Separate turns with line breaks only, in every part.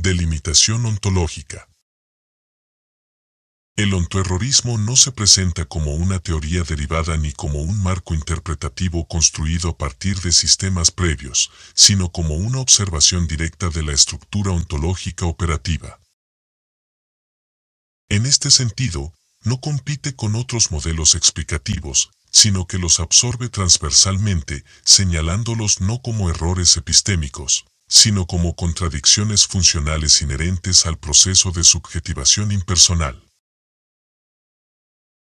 Delimitación ontológica. El ontoerrorismo no se presenta como una teoría derivada ni como un marco interpretativo construido a partir de sistemas previos, sino como una observación directa de la estructura ontológica operativa. En este sentido, no compite con otros modelos explicativos, sino que los absorbe transversalmente, señalándolos no como errores epistémicos, sino como contradicciones funcionales inherentes al proceso de subjetivación impersonal.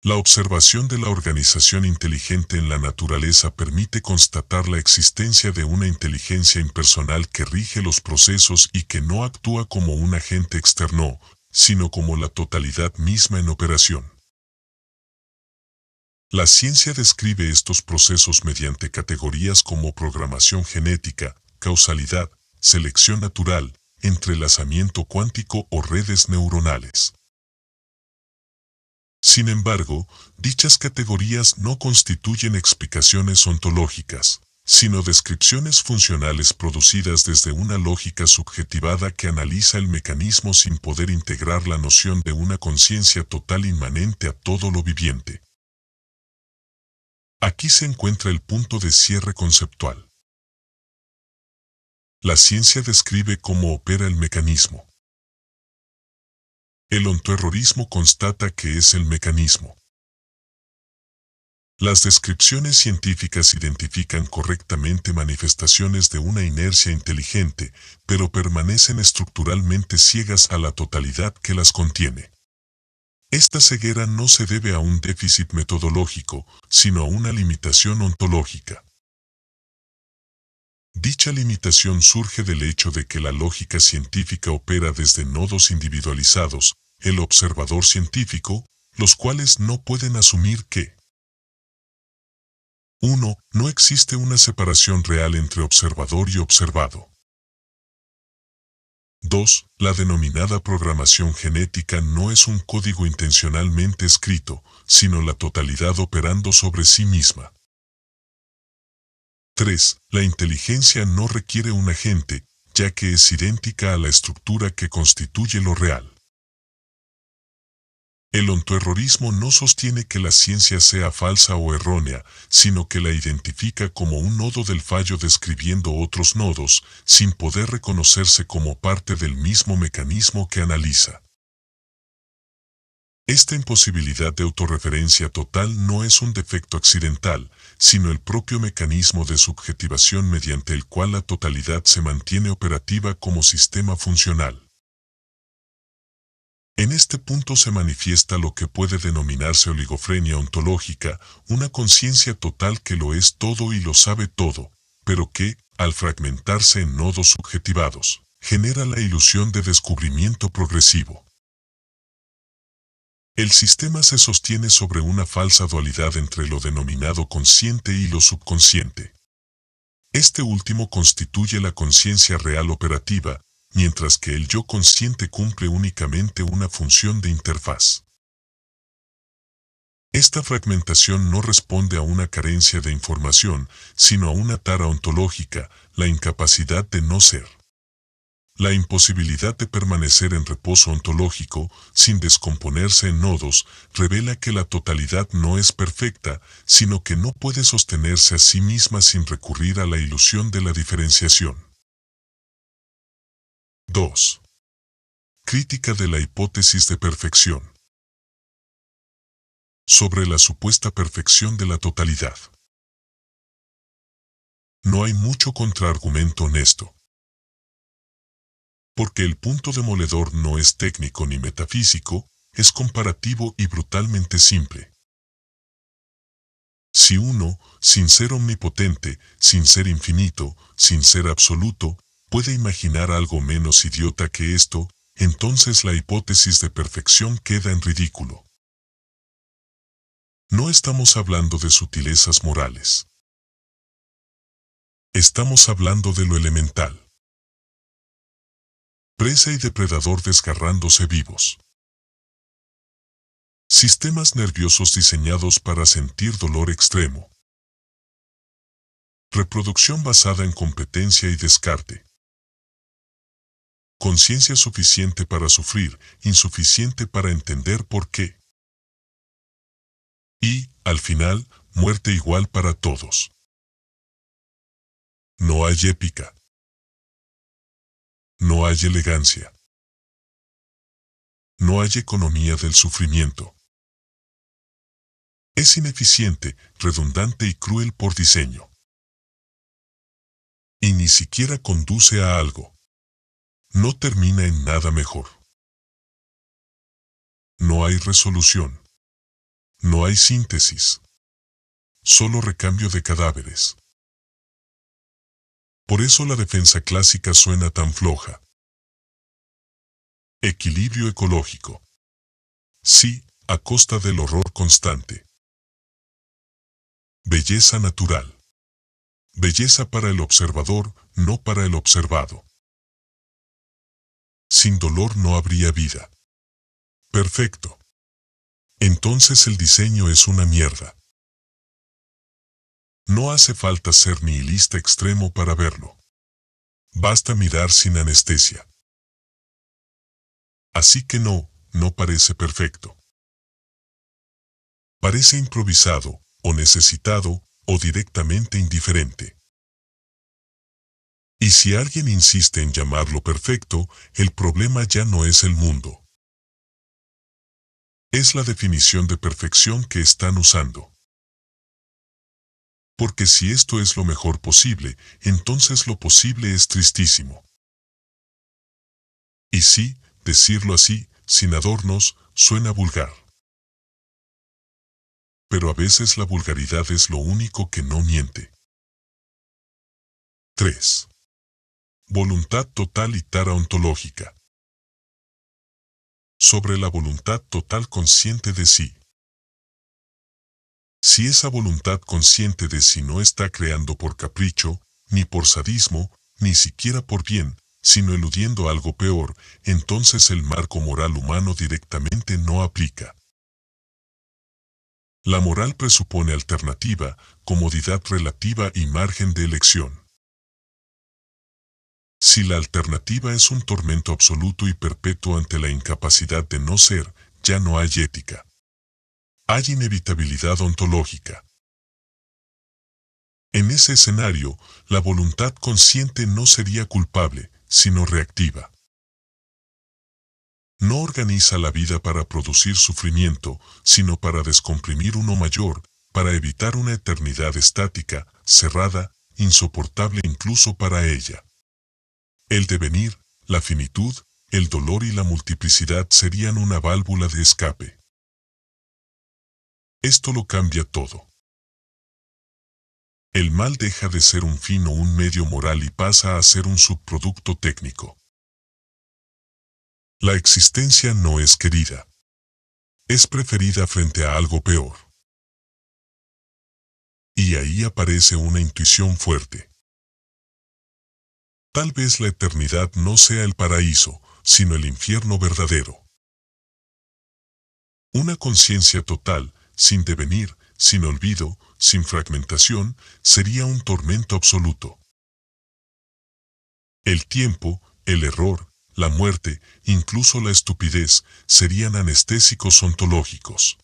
La observación de la organización inteligente en la naturaleza permite constatar la existencia de una inteligencia impersonal que rige los procesos y que no actúa como un agente externo, sino como la totalidad misma en operación. La ciencia describe estos procesos mediante categorías como programación genética, causalidad, selección natural, entrelazamiento cuántico o redes neuronales. Sin embargo, dichas categorías no constituyen explicaciones ontológicas, sino descripciones funcionales producidas desde una lógica subjetivada que analiza el mecanismo sin poder integrar la noción de una conciencia total inmanente a todo lo viviente. Aquí se encuentra el punto de cierre conceptual. La ciencia describe cómo opera el mecanismo. El ontoerrorismo constata que es el mecanismo. Las descripciones científicas identifican correctamente manifestaciones de una inercia inteligente, pero permanecen estructuralmente ciegas a la totalidad que las contiene. Esta ceguera no se debe a un déficit metodológico, sino a una limitación ontológica. Dicha limitación surge del hecho de que la lógica científica opera desde nodos individualizados, el observador científico, los cuales no pueden asumir que 1. No existe una separación real entre observador y observado. 2. La denominada programación genética no es un código intencionalmente escrito, sino la totalidad operando sobre sí misma. 3. La inteligencia no requiere un agente, ya que es idéntica a la estructura que constituye lo real. El ontoerrorismo no sostiene que la ciencia sea falsa o errónea, sino que la identifica como un nodo del fallo describiendo otros nodos, sin poder reconocerse como parte del mismo mecanismo que analiza. Esta imposibilidad de autorreferencia total no es un defecto accidental, sino el propio mecanismo de subjetivación mediante el cual la totalidad se mantiene operativa como sistema funcional. En este punto se manifiesta lo que puede denominarse oligofrenia ontológica, una conciencia total que lo es todo y lo sabe todo, pero que, al fragmentarse en nodos subjetivados, genera la ilusión de descubrimiento progresivo. El sistema se sostiene sobre una falsa dualidad entre lo denominado consciente y lo subconsciente. Este último constituye la conciencia real operativa, mientras que el yo consciente cumple únicamente una función de interfaz. Esta fragmentación no responde a una carencia de información, sino a una tara ontológica, la incapacidad de no ser. La imposibilidad de permanecer en reposo ontológico, sin descomponerse en nodos, revela que la totalidad no es perfecta, sino que no puede sostenerse a sí misma sin recurrir a la ilusión de la diferenciación. 2. Crítica de la hipótesis de perfección. Sobre la supuesta perfección de la totalidad. No hay mucho contraargumento honesto. Porque el punto demoledor no es técnico ni metafísico, es comparativo y brutalmente simple. Si uno, sin ser omnipotente, sin ser infinito, sin ser absoluto, puede imaginar algo menos idiota que esto, entonces la hipótesis de perfección queda en ridículo. No estamos hablando de sutilezas morales. Estamos hablando de lo elemental. Presa y depredador desgarrándose vivos. Sistemas nerviosos diseñados para sentir dolor extremo. Reproducción basada en competencia y descarte. conciencia suficiente para sufrir, insuficiente para entender por qué. Y, al final, muerte igual para todos. No hay épica. No hay elegancia. No hay economía del sufrimiento. Es ineficiente, redundante y cruel por diseño. Y ni siquiera conduce a algo. No termina en nada mejor. No hay resolución. No hay síntesis. Solo recambio de cadáveres. Por eso la defensa clásica suena tan floja. Equilibrio ecológico. Sí, a costa del horror constante. Belleza natural. Belleza para el observador, no para el observado. Sin dolor no habría vida. Perfecto. Entonces el diseño es una mierda. No hace falta ser nihilista extremo para verlo. Basta mirar sin anestesia. Así que no parece perfecto. Parece improvisado, o necesitado, o directamente indiferente. Y si alguien insiste en llamarlo perfecto, el problema ya no es el mundo. Es la definición de perfección que están usando. Porque si esto es lo mejor posible, entonces lo posible es tristísimo. Y sí, decirlo así, sin adornos, suena vulgar. Pero a veces la vulgaridad es lo único que no miente. 3. Voluntad total y tara ontológica. Sobre la voluntad total consciente de sí. Si esa voluntad consciente de sí no está creando por capricho, ni por sadismo, ni siquiera por bien, sino eludiendo algo peor, entonces el marco moral humano directamente no aplica. La moral presupone alternativa, comodidad relativa y margen de elección. Si la alternativa es un tormento absoluto y perpetuo ante la incapacidad de no ser, ya no hay ética. Hay inevitabilidad ontológica. En ese escenario, la voluntad consciente no sería culpable, sino reactiva. No organiza la vida para producir sufrimiento, sino para descomprimir uno mayor, para evitar una eternidad estática, cerrada, insoportable incluso para ella. El devenir, la finitud, el dolor y la multiplicidad serían una válvula de escape. Esto lo cambia todo. El mal deja de ser un fin o un medio moral y pasa a ser un subproducto técnico. La existencia no es querida. Es preferida frente a algo peor. Y ahí aparece una intuición fuerte. Tal vez la eternidad no sea el paraíso, sino el infierno verdadero. Una conciencia total, sin devenir, sin olvido, sin fragmentación, sería un tormento absoluto. El tiempo, el error, la muerte, incluso la estupidez, serían anestésicos ontológicos.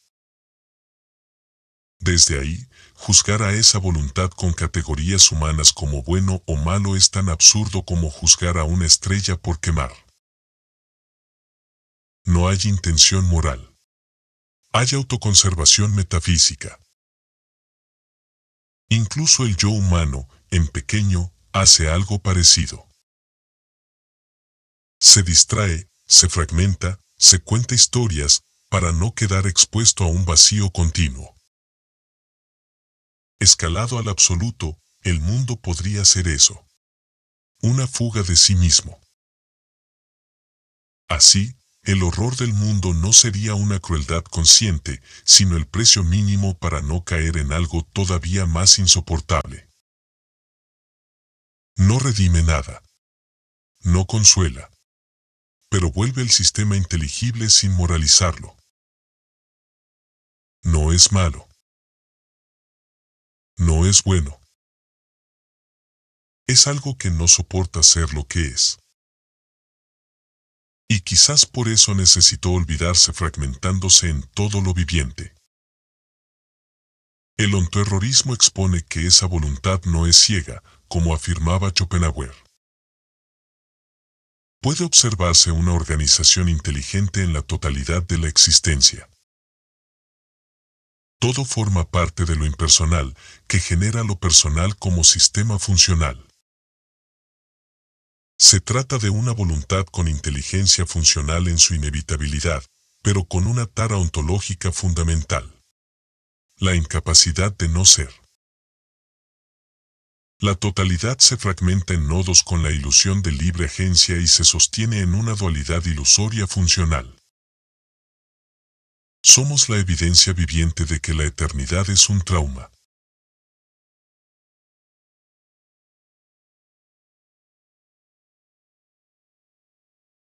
Desde ahí, juzgar a esa voluntad con categorías humanas como bueno o malo es tan absurdo como juzgar a una estrella por quemar. No hay intención moral. Hay autoconservación metafísica. Incluso el yo humano, en pequeño, hace algo parecido. Se distrae, se fragmenta, se cuenta historias, para no quedar expuesto a un vacío continuo. Escalado al absoluto, el mundo podría ser eso. Una fuga de sí mismo. Así, el horror del mundo no sería una crueldad consciente, sino el precio mínimo para no caer en algo todavía más insoportable. No redime nada. No consuela. Pero vuelve el sistema inteligible sin moralizarlo. No es malo. No es bueno. Es algo que no soporta ser lo que es. Y quizás por eso necesitó olvidarse fragmentándose en todo lo viviente. El ontoerrorismo expone que esa voluntad no es ciega, como afirmaba Schopenhauer. Puede observarse una organización inteligente en la totalidad de la existencia. Todo forma parte de lo impersonal, que genera lo personal como sistema funcional. Se trata de una voluntad con inteligencia funcional en su inevitabilidad, pero con una tara ontológica fundamental: la incapacidad de no ser. La totalidad se fragmenta en nodos con la ilusión de libre agencia y se sostiene en una dualidad ilusoria funcional. Somos la evidencia viviente de que la eternidad es un trauma.